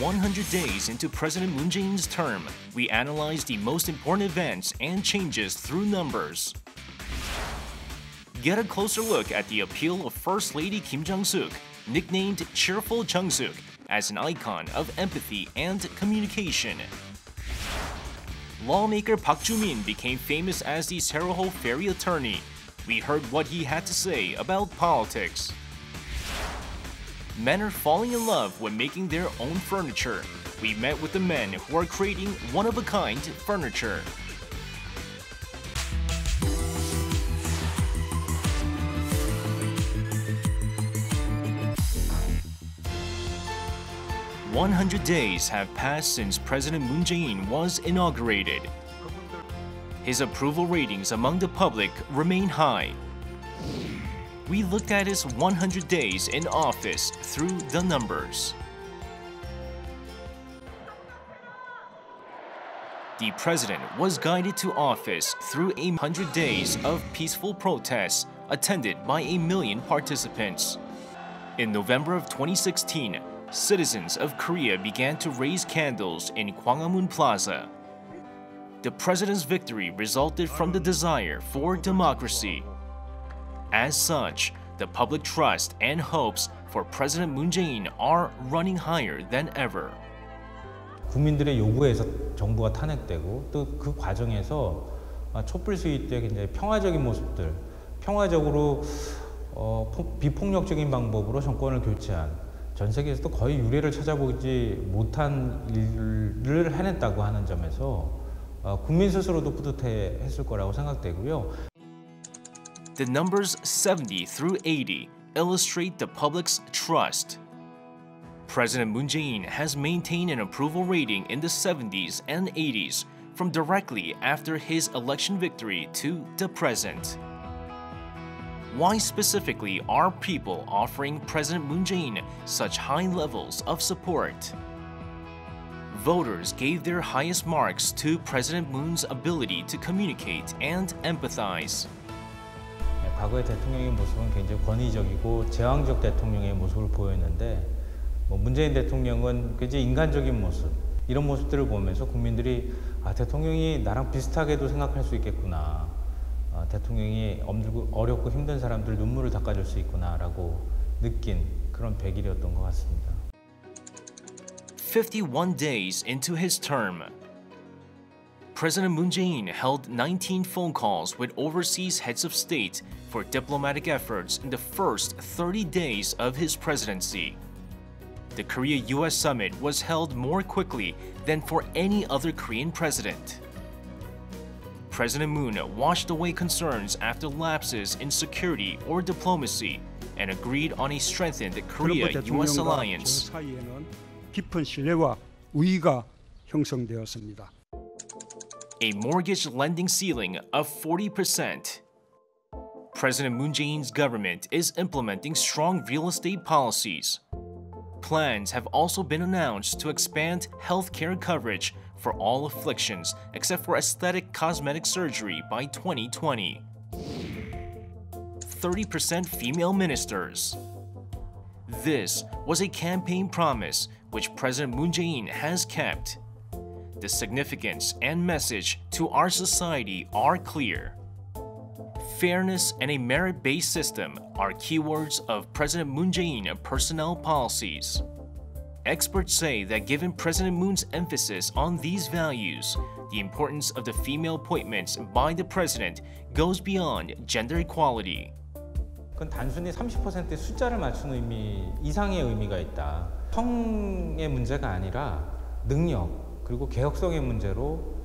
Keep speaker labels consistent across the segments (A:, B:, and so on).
A: 100 days into President Moon Jae-in's term, we analyze the most important events and changes through numbers. Get a closer look at the appeal of First Lady Kim Jung-sook, nicknamed Cheerful Jung-sook, as an icon of empathy and communication. Lawmaker Park Joo-min became famous as the Sewol Ferry attorney. We heard what he had to say about politics. Men are falling in love when making their own furniture. We met with the men who are creating one-of-a-kind furniture. "100 days have passed since President Moon Jae-in was inaugurated. His approval ratings among the public remain high. We looked at his 100 days in office through the numbers. The president was guided to office through 100 days of peaceful protests attended by 1 million participants. In November of 2016, citizens of Korea began to raise candles in Gwanghwamun Plaza. The president's victory resulted from the desire for democracy. As such, the public trust and hopes for President Moon Jae-in are running higher than ever.
B: 국민들의 요구에서 정부가 탄핵되고 또 그 과정에서 촛불 시위 때 굉장히 평화적인 모습들, 평화적으로 비폭력적인 방법으로 정권을 교체한 전 세계에서도 거의 유례를 찾아보지 못한 일을 해냈다고 하는 점에서 국민 스스로도 뿌듯해했을 거라고 생각되고요.
A: The numbers 70 through 80 illustrate the public's trust. President Moon Jae-in has maintained an approval rating in the 70s and 80s from directly after his election victory to the present. Why specifically are people offering President Moon Jae-in such high levels of support? Voters gave their highest marks to President Moon's ability to communicate and empathize.
B: 과거의 대통령의 모습은 굉장히 권위적이고 제왕적 대통령의 모습을 보였는데 문재인 대통령은 굉장히 인간적인 모습, 이런 모습들을 보면서 국민들이 대통령이 나랑 비슷하게도 생각할 수 있겠구나. 대통령이 어렵고 힘든 사람들 눈물을 닦아줄 수 있구나라고 느낀 그런 100일이었던 것 같습니다.
A: 51 days into his term, President Moon Jae-in held 19 phone calls with overseas heads of state for diplomatic efforts in the first 30 days of his presidency. The Korea-US summit was held more quickly than for any other Korean president. President Moon washed away concerns after lapses in security or diplomacy and agreed on a strengthened Korea-US alliance.
C: 깊은 신뢰와 우위가 형성되었습니다.
A: A mortgage lending ceiling of 40%. President Moon Jae-in's government is implementing strong real estate policies. Plans have also been announced to expand healthcare coverage for all afflictions except for aesthetic cosmetic surgery by 2020. 30% female ministers. This was a campaign promise which President Moon Jae-in has kept. The significance and message to our society are clear. Fairness and a merit-based system are keywords of President Moon Jae-in personnel policies. Experts say that given President Moon's emphasis on these values, the importance of the female appointments by the president goes beyond gender equality.
B: 그건 단순히 30%의 숫자를 맞추는 의미 이상의 의미가 있다. 성의 문제가 아니라 능력 그리고 개혁성의 문제로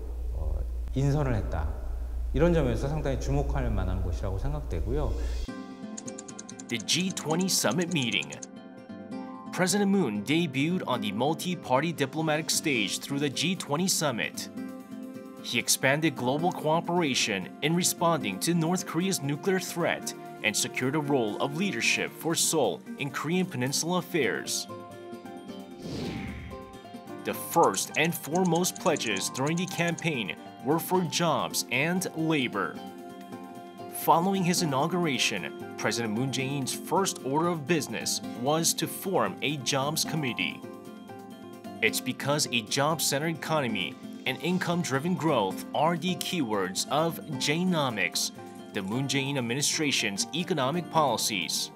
B: 인선을 했다. 이런 점에서 상당히 주목할 만한 곳이라고 생각되고요.
A: The G20 summit meeting. President Moon debuted on the multi-party diplomatic stage through the G20 summit. He expanded global cooperation in responding to North Korea's nuclear threat and secured a role of leadership for Seoul in Korean Peninsula affairs. The first and foremost pledges during the campaign were for jobs and labor. Following his inauguration, President Moon Jae-in's first order of business was to form a jobs committee. It's because a job-centered economy and income-driven growth are the keywords of J-nomics, the Moon Jae-in administration's economic policies.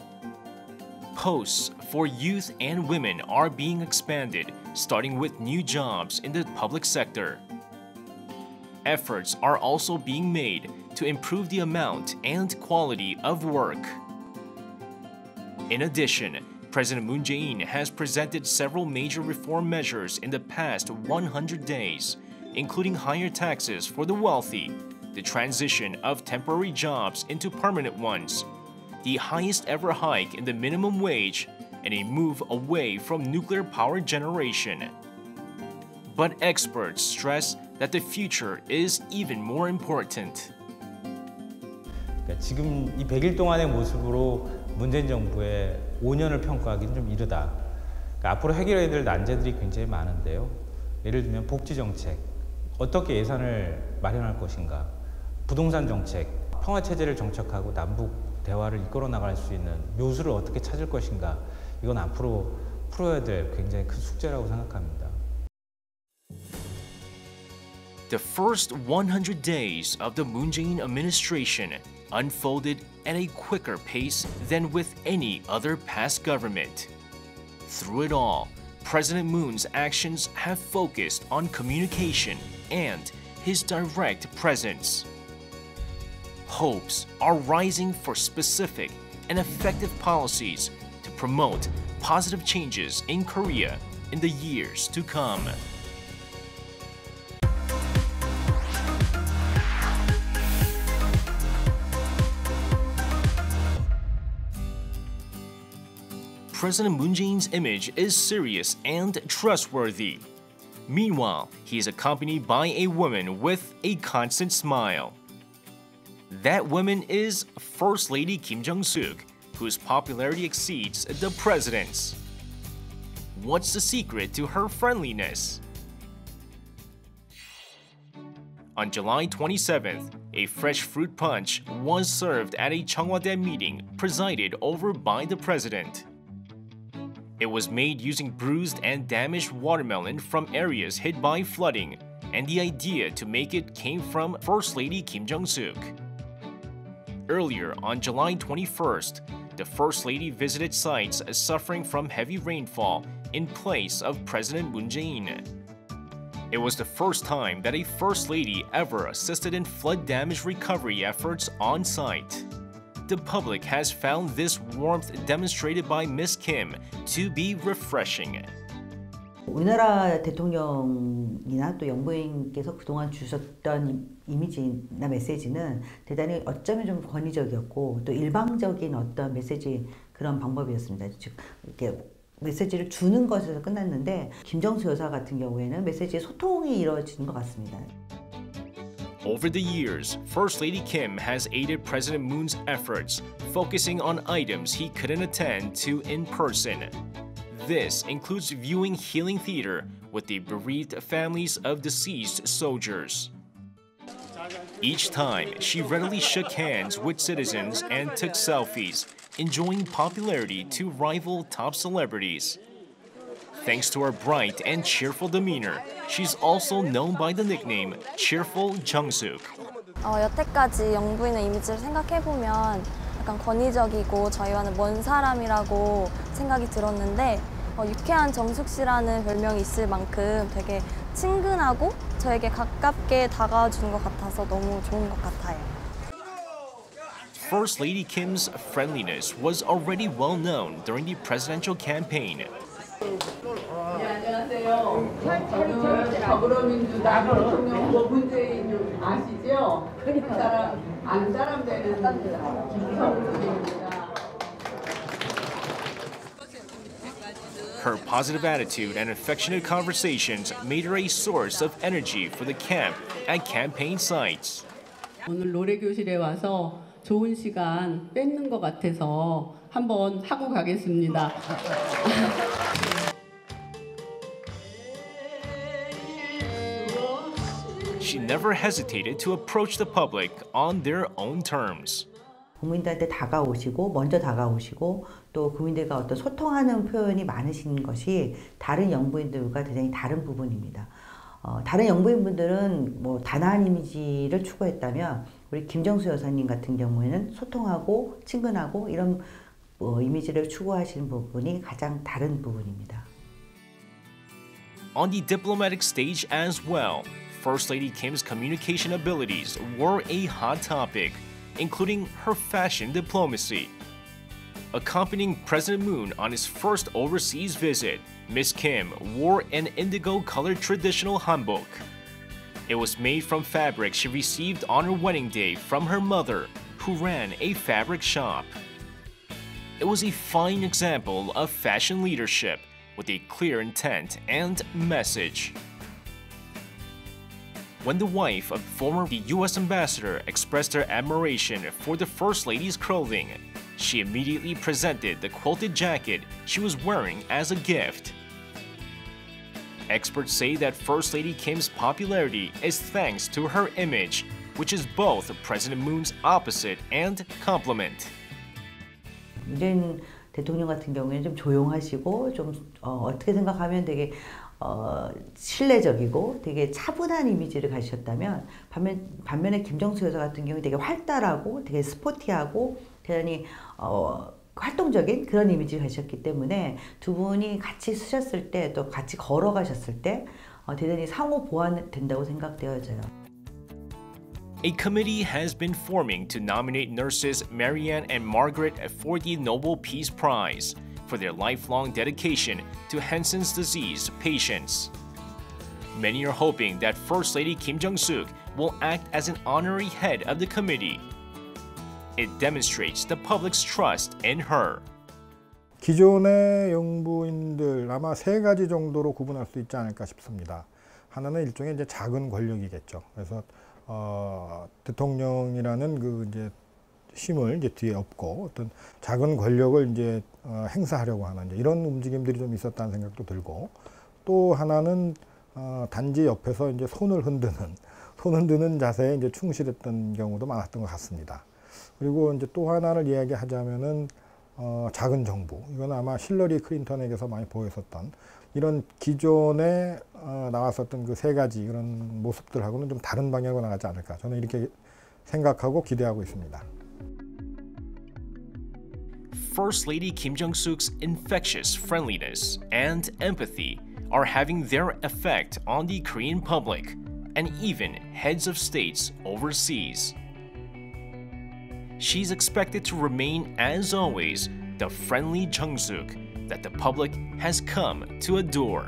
A: Posts for youth and women are being expanded, starting with new jobs in the public sector. Efforts are also being made to improve the amount and quality of work. In addition, President Moon Jae-in has presented several major reform measures in the past 100 days, including higher taxes for the wealthy, the transition of temporary jobs into permanent ones, the highest ever hike in the minimum wage, and a move away from nuclear power generation. But experts stress that the future is even more important.
B: 그러니까 지금 이 100일 동안의 모습으로 문재인 정부의 5년을 평가하기는 좀 이르다. 그러니까 앞으로 해결해야 될 난제들이 굉장히 많은데요. 예를 들면 복지 정책, 어떻게 예산을 마련할 것인가, 부동산 정책, 평화 체제를 정착하고 남북 대화를 이끌어 나갈 수 있는 묘수를 어떻게 찾을 것인가, 이건 앞으로 풀어야 될 굉장히 큰 숙제라고 생각합니다.
A: The first 100 days of the Moon Jae-in administration unfolded at a quicker pace than with any other past government. Through it all, President Moon's actions have focused on communication and his direct presence. Hopes are rising for specific and effective policies to promote positive changes in Korea in the years to come. President Moon Jae-in's image is serious and trustworthy. Meanwhile, he is accompanied by a woman with a constant smile. That woman is First Lady Kim Jung-sook, whose popularity exceeds the president's. What's the secret to her friendliness? On July 27th, a fresh fruit punch was served at a Cheongwadae meeting presided over by the president. It was made using bruised and damaged watermelon from areas hit by flooding, and the idea to make it came from First Lady Kim Jung-sook. Earlier, on July 21st, the First Lady visited sites suffering from heavy rainfall in place of President Moon Jae-in. It was the first time that a First Lady ever assisted in flood damage recovery efforts on site. The public has found this warmth demonstrated by Ms. Kim to be refreshing.
D: 우리나라 대통령이나 또 영부인께서 그동안 주셨던 이미지나 메시지는 대단히 어쩌면 좀 권위적이었고 또 일방적인 어떤 메시지 그런 방법이었습니다. 즉 이렇게 메시지를 주는 것에서 끝났는데 김정수 여사 같은 경우에는 메시지 소통이 이루어지는 것 같습니다.
A: Over the years, First Lady Kim has aided President Moon's efforts, focusing on items he couldn't attend to in person. This includes viewing healing theater with the bereaved families of deceased soldiers. Each time, she readily shook hands with citizens and took selfies, enjoying popularity to rival top celebrities. Thanks to her bright and cheerful demeanor, she's also known by the nickname Cheerful Jung-sook.
E: 여태까지 영부인의 이미지를 생각해보면 약간 권위적이고 저희와는 먼 사람이라고 생각이 들었는데 유쾌한 정숙 씨라는 별명이 있을 만큼 되게 친근하고 저에게 가깝게 다가와주는 것 같아서 너무 좋은 것 같아요.
A: First Lady Kim's friendliness was already well known during the presidential campaign.
F: 네, 안녕하세요. 저는 더불어민주당 대통령 문재인 아시죠? 그 사람 안 사람 되는 김성수입니다.
A: Her positive attitude and affectionate conversations made her a source of energy for the camp at campaign sites.
F: 오늘 노래 교실에 와서 좋은 시간 뺏는 것 같아서 한번 하고 가겠습니다.
A: She never hesitated to approach the public on their own terms.
D: 국민들한테 다가오시고 먼저 다가오시고 또 국민들과 어떤 소통하는 표현이 많으신 것이 다른 영부인들과 굉장히 다른 부분입니다. 다른 영부인분들은 뭐 단아한 이미지를 추구했다면 우리 김정수 여사님 같은 경우에는 소통하고 친근하고 이런 이미지를 추구하시는 부분이 가장 다른 부분입니다.
A: On the diplomatic stage as well, First Lady Kim's communication abilities were a hot topic, including her fashion diplomacy. Accompanying President Moon on his first overseas visit, Miss Kim wore an indigo-colored traditional hanbok. It was made from fabric she received on her wedding day from her mother, who ran a fabric shop. It was a fine example of fashion leadership with a clear intent and message. When the wife of former U.S. ambassador expressed her admiration for the First Lady's clothing, she immediately presented the quilted jacket she was wearing as a gift. Experts say that First Lady Kim's popularity is thanks to her image, which is both President Moon's opposite and complement.
D: 문재인 대통령 같은 경우에는 좀 조용하시고 좀 어떻게 생각하면 되게 신뢰적이고 되게 차분한 이미지를 가지셨다면 반면에 김정수 여사 같은 경우는 되게 활달하고 되게 스포티하고 대단히 활동적인 그런 이미지를 가지셨기 때문에 두 분이 같이 쓰셨을 때 또 같이 걸어가셨을 때 대단히 상호 보완된다고 생각되어져요.
A: A committee has been forming to nominate nurses Marianne and Margaret for the Nobel Peace Prize for their lifelong dedication to Hansen's disease patients. Many are hoping that First Lady Kim Jung-sook will act as an honorary head of the committee. It demonstrates the public's trust in her.
G: 기존의 영부인들 아마 세 가지 정도로 구분할 수 있지 않을까 싶습니다. 하나는 일종의 이제 작은 권력이겠죠. 그래서 대통령이라는 그 이제 힘을 이제 뒤에 업고 어떤 작은 권력을 이제 행사하려고 하는 이제 이런 움직임들이 좀 있었다는 생각도 들고, 또 하나는 단지 옆에서 이제 손을 흔드는 자세에 이제 충실했던 경우도 많았던 것 같습니다. 그리고 이제 또 하나를 이야기하자면은 작은 정부, 이건 아마 힐러리 클린턴에게서 많이 보였었던 이런 기존에 나왔었던 그 세 가지 그런 모습들하고는 좀 다른 방향으로 나가지 않을까, 저는 이렇게 생각하고 기대하고 있습니다.
A: First Lady Kim Jung-sook's infectious friendliness and empathy are having their effect on the Korean public and even heads of states overseas. She's expected to remain, as always, the friendly Jung-sook that the public has come to adore.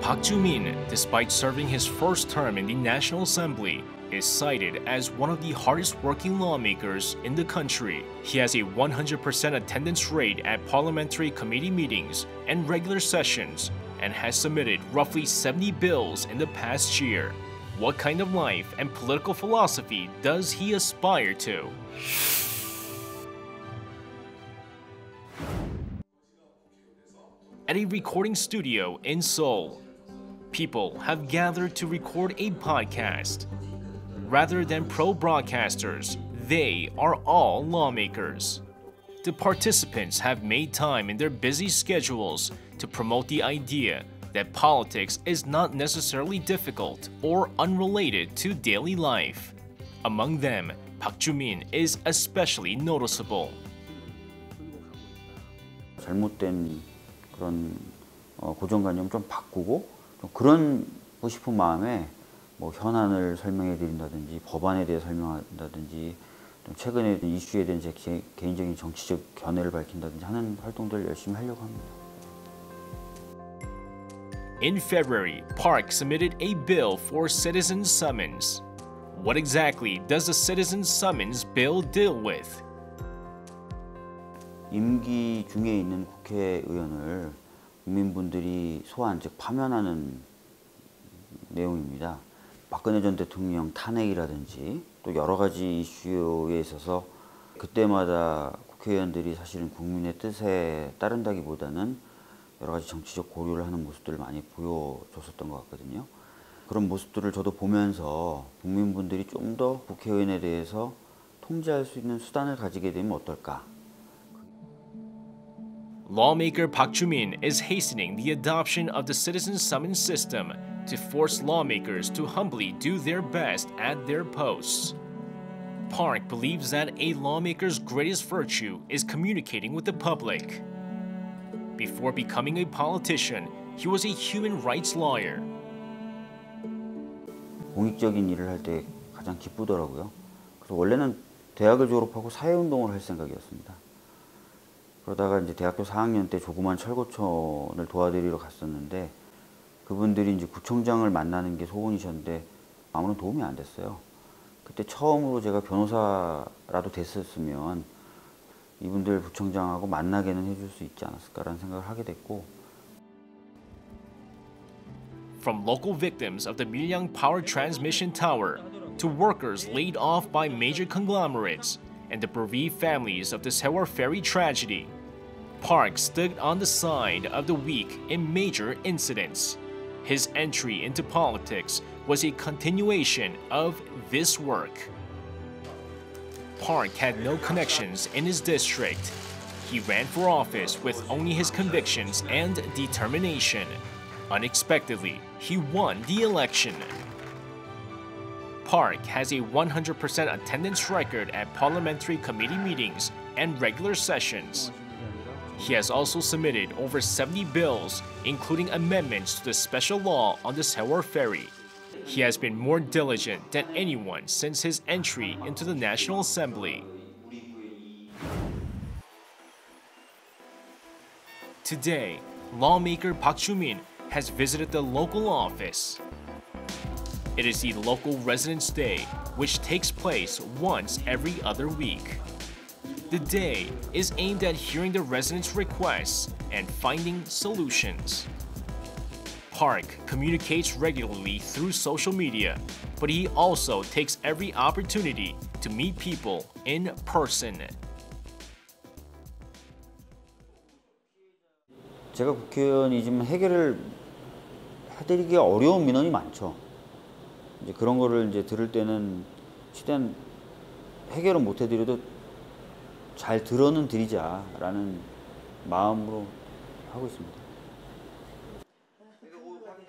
A: Park Joo-min, despite serving his first term in the National Assembly, is cited as one of the hardest working lawmakers in the country. He has a 100% attendance rate at parliamentary committee meetings and regular sessions and has submitted roughly 70 bills in the past year. What kind of life and political philosophy does he aspire to? At a recording studio in Seoul, people have gathered to record a podcast. Rather than pro-broadcasters, they are all lawmakers. The participants have made time in their busy schedules to promote the idea that politics is not necessarily difficult or unrelated to daily life. Among them, Park Joo-min is especially noticeable.
H: 잘못된 그런 고정관념 좀 바꾸고 좀 그러고 싶은 마음에 뭐 현안을 설명해 드린다든지 법안에 대해 설명한다든지 좀 최근에 이슈에 대한 제 개인적인 정치적 견해를 밝힌다든지 하는 활동들을 열심히 하려고 합니다.
A: In February, Park submitted a bill for citizen summons. What exactly does the citizen summons bill deal with?
H: 임기 중에 있는 국회의원을 국민분들이 소환, 즉 파면하는 내용입니다. 박근혜 전 대통령 탄핵이라든지 또 여러 가지 이슈에 있어서 그때마다 국회의원들이 사실은 국민의 뜻에 따른다기보다는 여러 가지 정치적 고려를 하는 모습들을 많이 보여줬었던 것 같거든요. 그런 모습들을 저도 보면서 국민분들이 좀 더 국회의원에 대해서 통제할 수 있는 수단을 가지게 되면 어떨까?
A: Lawmaker Park Joo-min is hastening the adoption of the citizen summons system to force lawmakers to humbly do their best at their posts. Park believes that a lawmaker's greatest virtue is communicating with the public. Before becoming a politician, he was a human rights lawyer.
H: 공익적인 일을 할 때 가장 기쁘더라고요. 그래서 원래는 대학을 졸업하고 사회운동을 할 생각이었습니다. 그러다가 이제 대학교 4학년 때 조그만 철거촌을 도와드리러 갔었는데 그분들이 이제 구청장을 만나는 게 소원이셨는데 아무런 도움이 안 됐어요. 그때 처음으로 제가 변호사라도 됐었으면 이분들 구청장하고 만나게는 해줄 수 있지 않았을까라는 생각을 하게 됐고.
A: From local victims of the Miryang Power Transmission Tower to workers laid off by major conglomerates and the bereaved families of the Sewol Ferry tragedy, Park stood on the side of the weak in major incidents. His entry into politics was a continuation of this work. Park had no connections in his district. He ran for office with only his convictions and determination. Unexpectedly, he won the election. Park has a 100% attendance record at parliamentary committee meetings and regular sessions. He has also submitted over 70 bills, including amendments to the special law on the Sewol Ferry. He has been more diligent than anyone since his entry into the National Assembly. Today, lawmaker Park Joo-min has visited the local office. It is the local Residents' Day, which takes place once every other week. The day is aimed at hearing the residents' requests and finding solutions. Park communicates regularly through social media, but he also takes every opportunity to meet people in person.
H: 제가 국회의원이지만 해결을 해드리기가 어려운 민원이 많죠. 이제 그런 거를 이제 들을 때는 최대한 해결은 못 해드려도 잘 들어는 드리자라는 마음으로 하고 있습니다.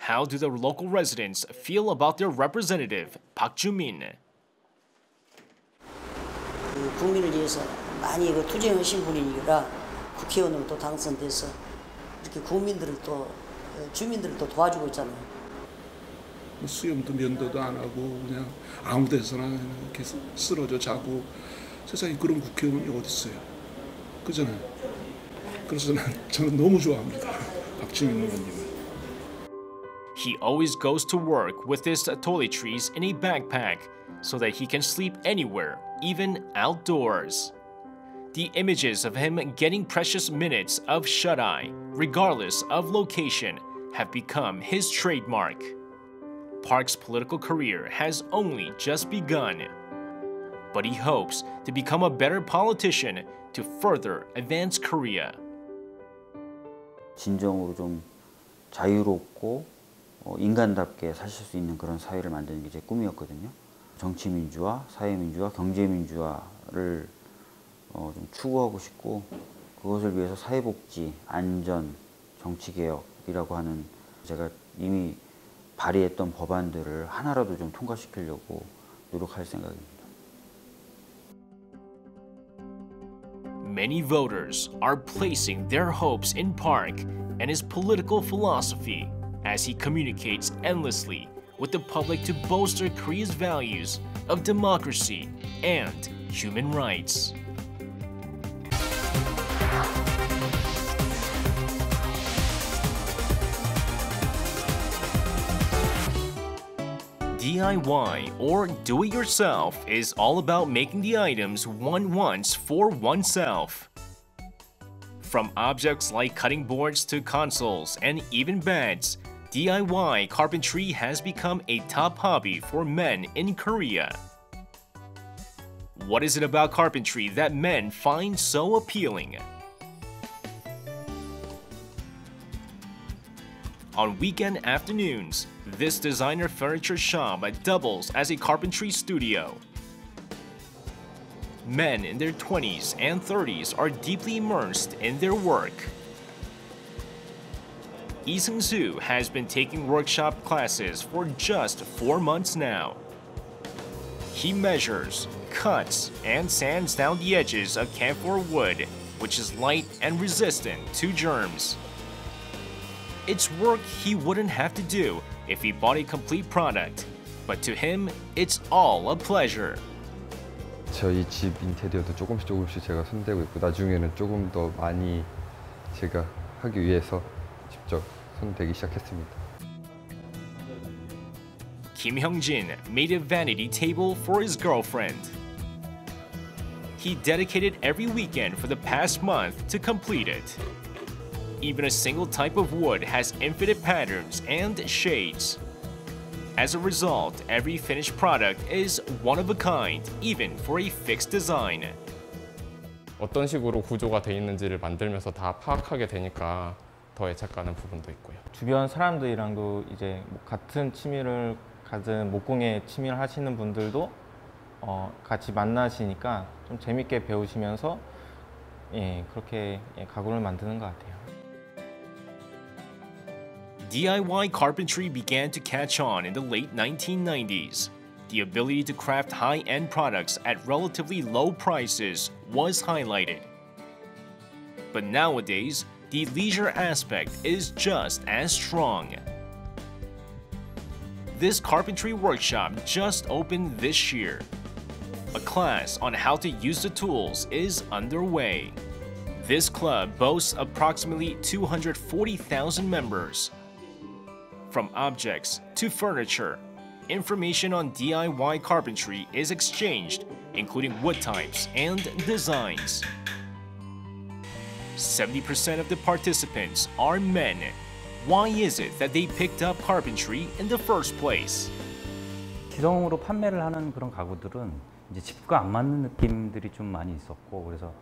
A: How do the local residents feel about their representative, Park Joo-min?
I: 국민을 위해서 많이 투쟁하신 분이니까 국회의원으로 또 당선돼서 이렇게 국민들을 또 주민들을 또 도와주고 있잖아요.
J: 수염도 면도도 안 하고 그냥 아무 데서나 이렇게 쓰러져 자고 세상에 그런 국회의원이 어디 있어요? 그잖아요. 그래서 저는 너무 좋아합니다. 박주민 의원님을.
A: He always goes to work with his toiletries in a backpack so that he can sleep anywhere, even outdoors. The images of him getting precious minutes of shut-eye, regardless of location, have become his trademark. Park's political career has only just begun, but he hopes to become a better politician to further advance Korea.
H: 진정으로 좀 자유롭고 인간답게 사실 수 있는 그런 사회를 만드는 게 제 꿈이었거든요. 정치민주화, 사회민주화, 경제민주화를 좀 추구하고 싶고 그것을 위해서 사회복지, 안전, 정치개혁이라고 하는 제가 이미 발의했던 법안들을 하나라도 좀 통과시키려고 노력할 생각입니다.
A: Many voters are placing their hopes in Park and his political philosophy as he communicates endlessly with the public to bolster Korea's values of democracy and human rights. DIY or do-it-yourself is all about making the items one wants for oneself. From objects like cutting boards to consoles and even beds, DIY carpentry has become a top hobby for men in Korea. What is it about carpentry that men find so appealing? On weekend afternoons, this designer furniture shop doubles as a carpentry studio. Men in their 20s and 30s are deeply immersed in their work. Lee Soo has been taking workshop classes for just 4 months now. He measures, cuts, and sands down the edges of camphor wood, which is light and resistant to germs. It's work he wouldn't have to do if he bought a complete product, but to him, it's all a pleasure.
K: 저희 집 인테리어도 조금씩 제가 손대고 있고 나중에는 조금 더 많이 제가 하기 위해서 직접 손대기 시작했습니다.
A: Kim Hyung-jin made a vanity table for his girlfriend. He dedicated every weekend for the past month to complete it. Even a single type of wood has infinite patterns and shades. As a result, every finished product is one of a kind, even for a fixed design.
L: 어떤 식으로 구조가 돼 있는지를 만들면서 다 파악하게 되니까 더 애착가는 부분도 있고요.
B: 주변 사람들이랑도 이제 같은 취미를 가진 목공예 취미를 하시는 분들도 같이 만나시니까 좀 재밌게 배우시면서 그렇게 가구를 만드는 것 같아요.
A: DIY carpentry began to catch on in the late 1990s. The ability to craft high-end products at relatively low prices was highlighted. But nowadays, the leisure aspect is just as strong. This carpentry workshop just opened this year. A class on how to use the tools is underway. This club boasts approximately 240,000 members. From objects to furniture, information on DIY carpentry is exchanged, including wood types and designs. 70% of the participants are men. Why is it that they picked up carpentry in the first place?
B: 기성으로 판매를 하는 그런 가구들은 이제 집과 안 맞는 느낌들이 좀 많이 있었고 그래서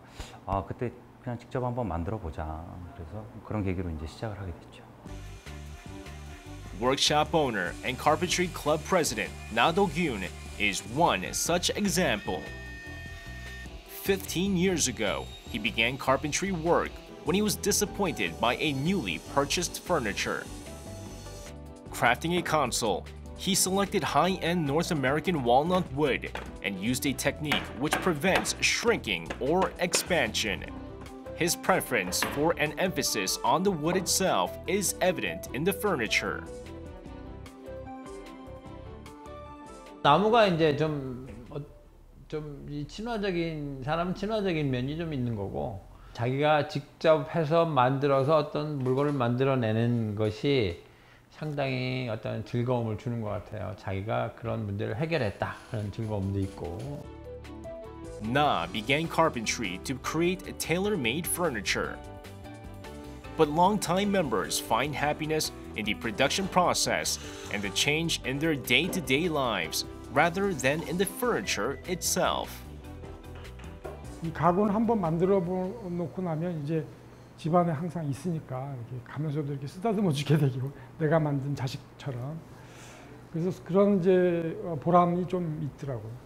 B: 그때 그냥 직접 한번 만들어 보자. 그래서 그런 계기로 이제 시작을 하게 됐죠.
A: Workshop owner and carpentry club president Na Do-gyun is one such example. 15 years ago, he began carpentry work when he was disappointed by a newly purchased furniture. Crafting a console, he selected high-end North American walnut wood and used a technique which prevents shrinking or expansion. His preference for an emphasis on the wood itself is evident in the furniture.
M: 나무가 이제 좀 사람 친화적인 면이 좀 있는 거고 자기가 직접 해서 만들어서 어떤 물건을 만들어내는 것이 상당히 어떤 즐거움을 주는 것 같아요. 자기가 그런 문제를 해결했다 그런 즐거움도 있고.
A: Na began carpentry to create tailor-made furniture. But longtime members find happiness in the production process and the change in their day-to-day lives rather than in the furniture itself.
N: 이 가구는 한번 만들어 놓고 나면 이제 집안에 항상 있으니까 이렇게 가면서도 이렇게 쓰다듬어 주게 되고 내가 만든 자식처럼 그래서 그런 이제 보람이 좀 있더라고요.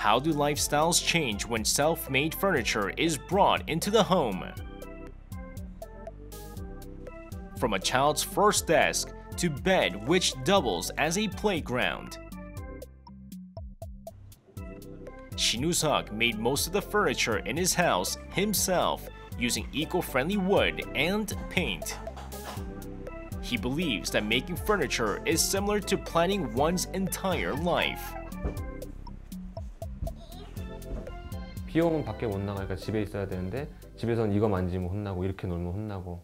A: How do lifestyles change when self-made furniture is brought into the home? From a child's first desk to bed which doubles as a playground. Jun-sook made most of the furniture in his house himself using eco-friendly wood and paint. He believes that making furniture is similar to planning one's entire life.
L: 비 오면 밖에 못 나가니까 집에 있어야 되는데 집에서는 이거 만지면 혼나고 이렇게 놀면 혼나고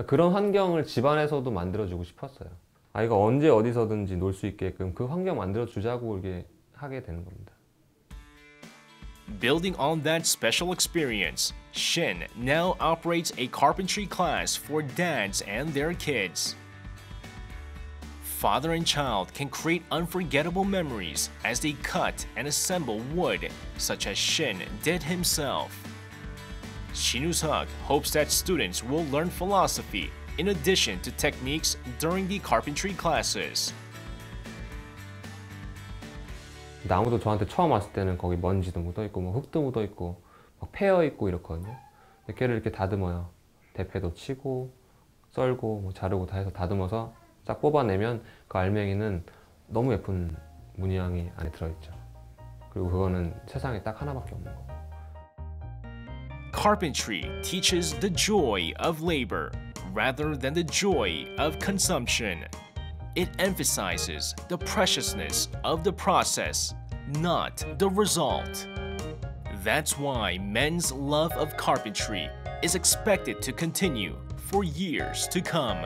L: 그런 환경을 집안에서도 만들어주고 싶었어요. 아이가 언제 어디서든지 놀 수 있게끔 그 환경 만들어주자고 이렇게 하게 되는 겁니다.
A: Building on that special experience, Shin now operates a carpentry class for dads and their kids. Father and child can create unforgettable memories as they cut and assemble wood, such as Shin did himself. Jun-sook hopes that students will learn philosophy in addition to techniques during the carpentry classes.
L: 나무도 저한테 처음 왔을 때는 거기 먼지도 묻어있고 뭐 흙도 묻어있고 막 패여있고 이렇거든요. 근데 걔를 이렇게 다듬어요. 대패도 치고 썰고 뭐 자르고 다 해서 다듬어서 싹 뽑아내면 그 알맹이는 너무 예쁜 문양이 안에 들어있죠. 그리고 그거는 세상에 딱 하나밖에 없는 거고.
A: Carpentry teaches the joy of labor rather than the joy of consumption. It emphasizes the preciousness of the process, not the result. That's why men's love of carpentry is expected to continue for years to come.